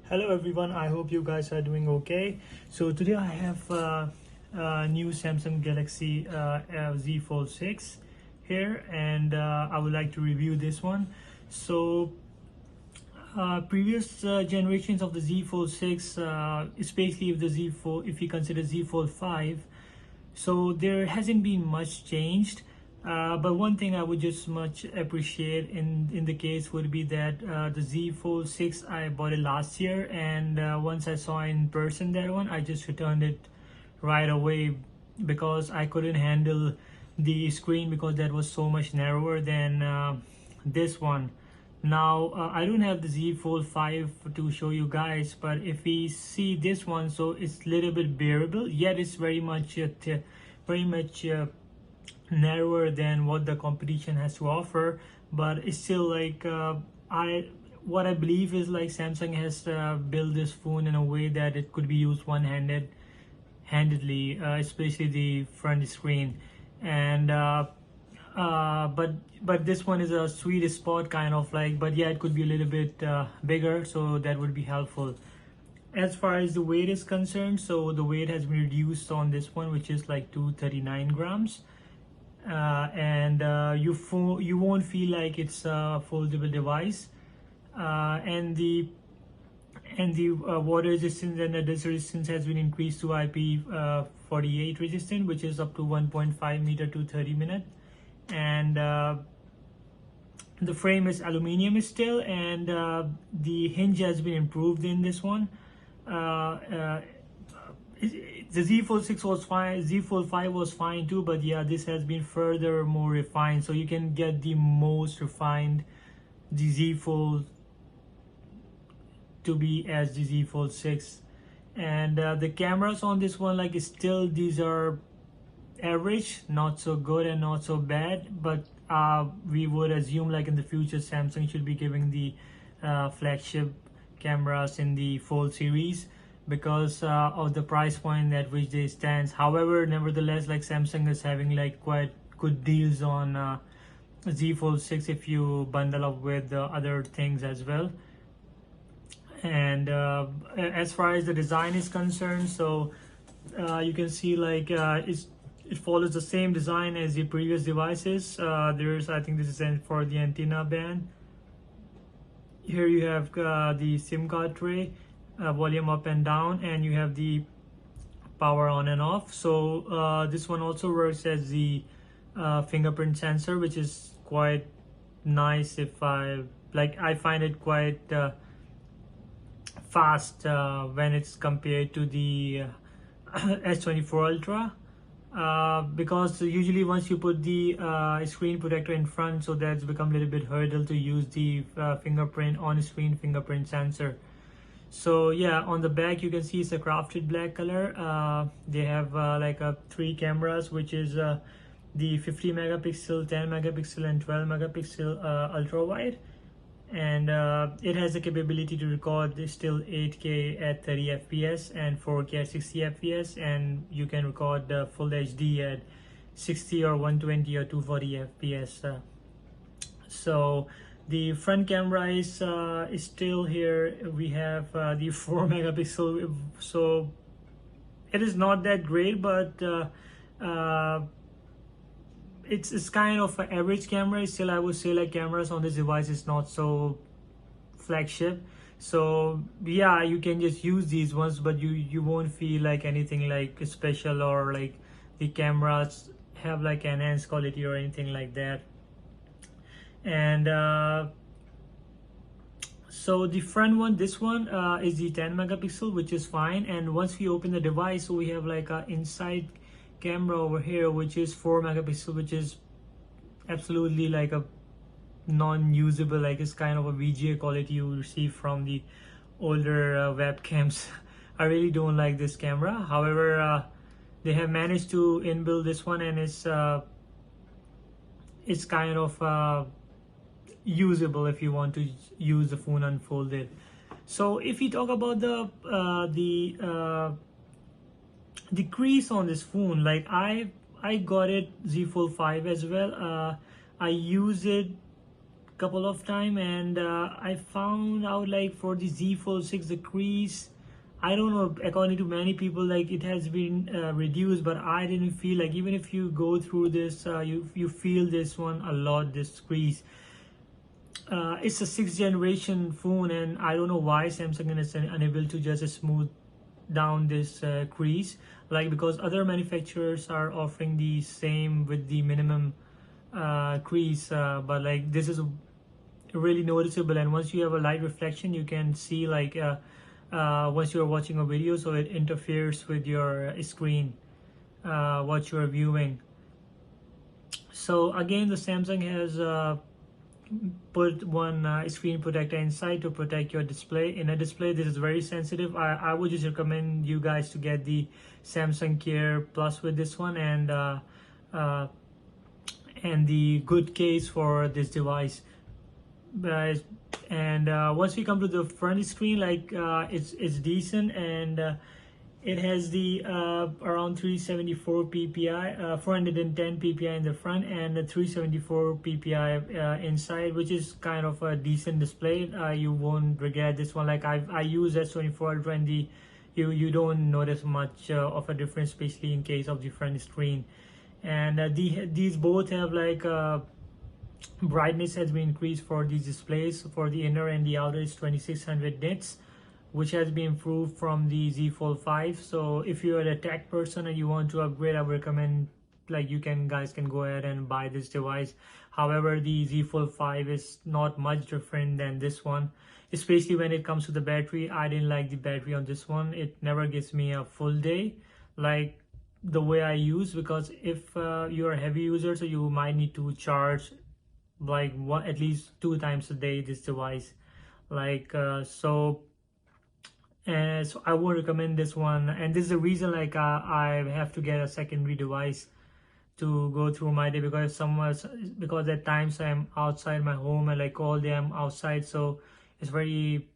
Hello everyone, I hope you guys are doing okay. So today I have new Samsung Galaxy Z Fold 6 here, and I would like to review this one. So previous generations of the Z Fold 6, especially if the Z Fold, if you consider Z Fold 5, so there hasn't been much changed. But one thing I would just much appreciate in the case would be that the Z Fold 6, I bought it last year, and once I saw in person that one, I just returned it right away because I couldn't handle the screen because that was so much narrower than this one. Now I don't have the Z Fold 5 to show you guys, but if we see this one, so it's a little bit bearable, yet it's very much narrower than what the competition has to offer. But it's still like what I believe is like Samsung has built this phone in a way that it could be used handedly, especially the front screen. And but this one is a sweet spot kind of like, but yeah, it could be a little bit bigger, so that would be helpful. As far as the weight is concerned, so the weight has been reduced on this one, which is like 239 grams. And you won't feel like it's a foldable device. And the water resistance and the dust resistance has been increased to IP48 resistant, which is up to 1.5 meter to 30 minutes. And the frame is aluminium still, and the hinge has been improved in this one. The Z Fold 6 was fine, Z Fold 5 was fine too, but yeah, this has been further more refined, so you can get the most refined the Z Fold to be as the Z Fold 6. And the cameras on this one, like, still these are average, not so good and not so bad, but we would assume like in the future Samsung should be giving the flagship cameras in the Fold series because of the price point at which they stand. However, nevertheless, like Samsung is having like quite good deals on Z Fold 6 if you bundle up with other things as well. And as far as the design is concerned, so you can see like it follows the same design as the previous devices. There's, I think this is for the antenna band. Here you have the SIM card tray, volume up and down, and you have the power on and off. So this one also works as the fingerprint sensor, which is quite nice. If I find it quite fast when it's compared to the S24 Ultra. Because usually once you put the screen protector in front, so that's become a little bit hurdle to use the fingerprint on screen fingerprint sensor. So yeah, on the back you can see it's a crafted black color. They have like 3 cameras, which is the 50 megapixel, 10 megapixel and 12 megapixel ultra wide, and it has the capability to record still 8K at 30 fps and 4K at 60 fps, and you can record full HD at 60 or 120 or 240 fps. So the front camera is still here. We have the 4 megapixel, so it is not that great, but it's kind of an average camera. Still, I would say like cameras on this device is not so flagship. So yeah, you can just use these ones, but you won't feel like anything like special or like the cameras have like enhanced quality or anything like that. And so the front one, this one is the 10 megapixel, which is fine. And once we open the device, so we have like a inside camera over here, which is 4 megapixel, which is absolutely like a non-usable, like it's kind of a VGA quality you receive from the older webcams. I really don't like this camera. However, they have managed to inbuild this one, and it's kind of usable if you want to use the phone unfolded. So if we talk about the crease on this phone, like I got it Z Fold 5 as well. I use it couple of time, and I found out like for the Z Fold 6 the crease, I don't know, according to many people like it has been reduced, but I didn't feel like, even if you go through this, you feel this one a lot, this crease. It's a 6th generation phone, and I don't know why Samsung is unable to just smooth down this crease, like, because other manufacturers are offering the same with the minimum crease, but like this is really noticeable. And once you have a light reflection, you can see like once you're watching a video, so it interferes with your screen, what you're viewing. So again, the Samsung has put one screen protector inside to protect your display. In a display, this is very sensitive. I would just recommend you guys to get the Samsung Care Plus with this one, and the good case for this device. And once we come to the front screen, like it's decent, and it has the around 374 ppi, 410 ppi in the front, and 374 ppi inside, which is kind of a decent display. You won't regret this one. Like I use S24 Ultra, and you don't notice much of a difference, especially in case of the front screen. And these both have like brightness has been increased for these displays. For the inner and the outer is 2600 nits, which has been improved from the Z Fold 5. So if you're a tech person and you want to upgrade, I would recommend, like, guys can go ahead and buy this device. However, the Z Fold 5 is not much different than this one, especially when it comes to the battery. I didn't like the battery on this one. It never gives me a full day like the way I use, because if you're a heavy user, so you might need to charge like at least 2 times a day this device, like so I would recommend this one. And this is the reason, like I have to get a secondary device to go through my day, because at times I'm outside my home, and like all day I'm outside, so it's very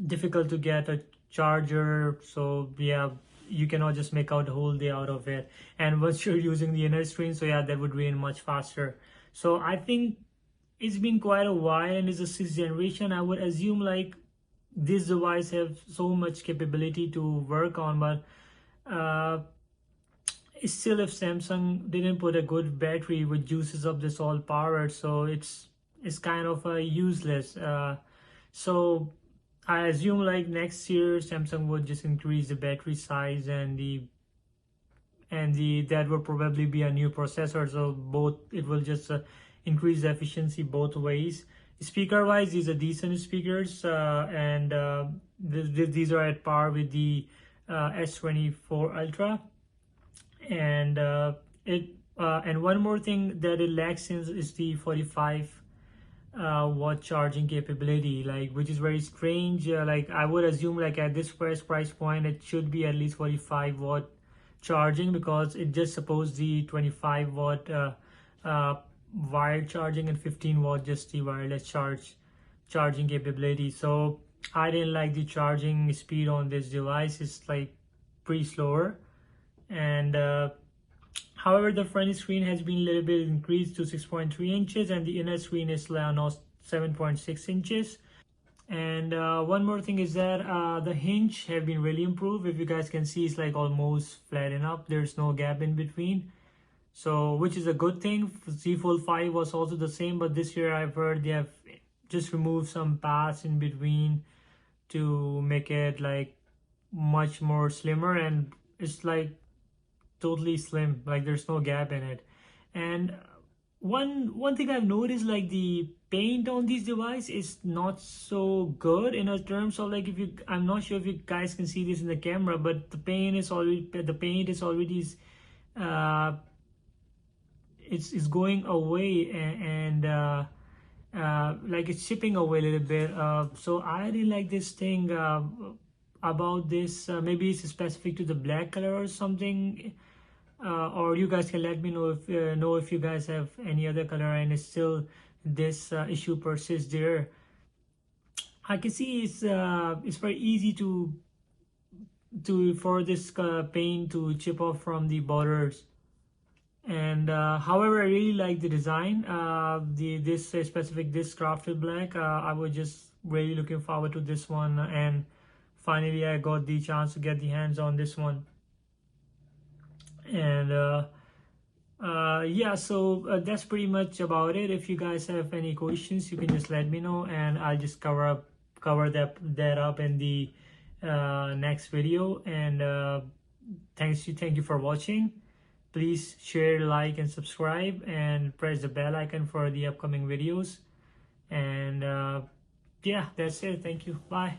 difficult to get a charger. So yeah, you cannot just make out the whole day out of it. And once you're using the inner screen, so yeah, that would drain much faster. So I think it's been quite a while, and it's a 6th generation. I would assume like this device have so much capability to work on, but still, if Samsung didn't put a good battery which juices up this all power, so it's kind of useless. So I assume like next year Samsung would just increase the battery size, and that will probably be a new processor, so both it will just increase the efficiency both ways. Speaker wise, these are decent speakers, and these are at par with the S24 Ultra. And and one more thing that it lacks is the 45 watt charging capability, like, which is very strange. Like I would assume like at this price point it should be at least 45 watt charging, because it just supposed the 25 watt wired charging and 15 watt just the wireless charging capability. So I didn't like the charging speed on this device. It's like pretty slower. And however, the front screen has been a little bit increased to 6.3 inches, and the inner screen is now 7.6 inches. And one more thing is that the hinge have been really improved. If you guys can see, it's like almost flattened up. There's no gap in between, so which is a good thing. Z Fold 5 was also the same, but this year I've heard they have just removed some paths in between to make it like much more slimmer, and it's like totally slim, like there's no gap in it. And one thing I've noticed, like the paint on this device is not so good in a terms of like, I'm not sure if you guys can see this in the camera, but the paint is already it's going away, and like it's chipping away a little bit. So I really like this thing about this. Maybe it's specific to the black color or something, or you guys can let me know if you guys have any other color and it's still this issue persists there. I can see it's very easy for this paint to chip off from the borders. And however, I really like the design, this specific this crafted black. I was just really looking forward to this one, and finally I got the chance to get the hands on this one. And yeah, so that's pretty much about it. If you guys have any questions, you can just let me know, and I'll just cover that up in the next video. And thank you for watching. Please share, like, and subscribe, and press the bell icon for the upcoming videos. And yeah, that's it. Thank you. Bye.